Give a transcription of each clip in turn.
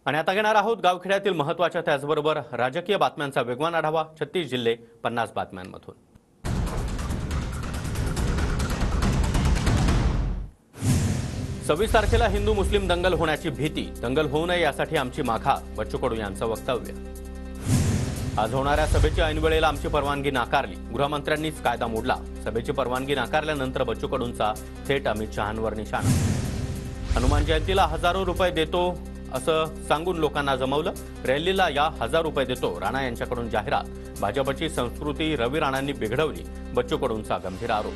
आणि आता घेणार आहोत गावखेड्यातील महत्त्वाच्या त्याचबरोबर राजकीय बातम्यांचा वेगवान आढावा 36 जिल्हे 50 बातम्यांमधून। 26 तारखेला हिंदू मुस्लिम दंगल होण्याची भीती, दंगल होऊ नये यासाठी आमची माघार, बच्चू कडू यांचं वक्तव्य। आज होणाऱ्या सभेची ऐनवेळेला आमची परवानगी नाकारली, गृहमंत्र्यांनीच कायदा मोडला, सभेची परवानगी नाकारल्यानंतर बच्चू कडूंचा थेट अमित शहांवर निशाणा। हनुमान जयंतीला हजारो रुपये देतो असं सांगून लोकांना जमवलं, रॅलीला या 1000 रुपये देतो, राणा यांच्याकडून जाहिरात, भाजपची संस्कृती रवी राणांनी बिघडवली, बच्चू कडूंचा गंभीर आरोप।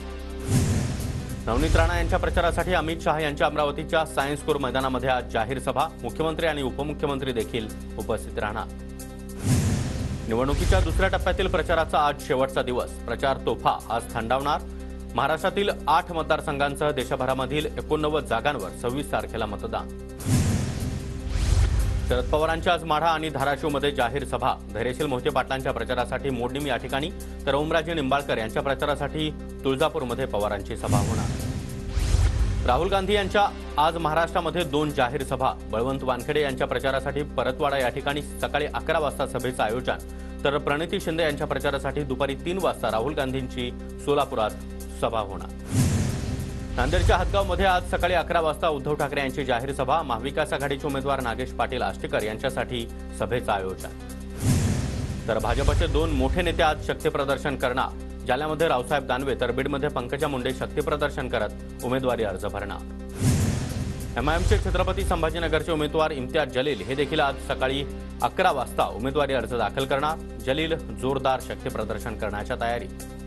नवनीत राणा यांच्या प्रचारासाठी अमित शहा यांच्या अमरावतीच्या सायन्स कोर मैदानामध्ये आज जाहीर सभा, मुख्यमंत्री आणि उपमुख्यमंत्री देखील उपस्थित राहणार। निवडणुकीच्या दुसऱ्या टप्प्यातील प्रचाराचा आज शेवटचा दिवस, प्रचार तोफा आज थंडावणार। महाराष्ट्रातील 8 मतदारसंघांसह देशभरामधील 89 जागांवर 26 तारखेला मतदान। शरद पवारांच्या आज माढा आणि धाराशिवमध्ये जाहीर सभा, धैर्यशील मोहिते पाटलांच्या प्रचारासाठी मोडणीम या ठिकाणी, तर ओमराजे निंबाळकर यांच्या प्रचारासाठी तुळजापूरमध्ये पवारांची सभा होणार। राहुल गांधी यांच्या आज महाराष्ट्रामध्ये 2 जाहीर सभा, बळवंत वानखेडे यांच्या प्रचारासाठी परतवाडा या ठिकाणी सकाळी 11 वाजता सभेचं आयोजन, तर प्रणिती शिंदे यांच्या प्रचारासाठी दुपारी 3 वाजता राहुल गांधींची सोलापुरात सभा होणार। नांदेडच्या हदगावमध्ये आज सकाळी 11 वाजता उद्धव ठाकरे यांची जाहीर सभा, महाविकास आघाडीचे उमेदवार नागेश पाटील आष्टीकर यांच्यासाठी सभेचं आयोजन। तर भाजपचे 2 मोठे नेते आज शक्तीप्रदर्शन करणार, जालन्यामध्ये रावसाहेब दानवे तर बीडमध्ये पंकजा मुंडे शक्तीप्रदर्शन करत उमेदवारी अर्ज भरणार। एमआयएमचे छत्रपती संभाजीनगरचे उमेदवार इम्तियाज जलील हे देखील आज सकाळी 11 वाजता उमेदवारी अर्ज दाखल करणार, जलील जोरदार शक्तीप्रदर्शन करण्याच्या तयारीत।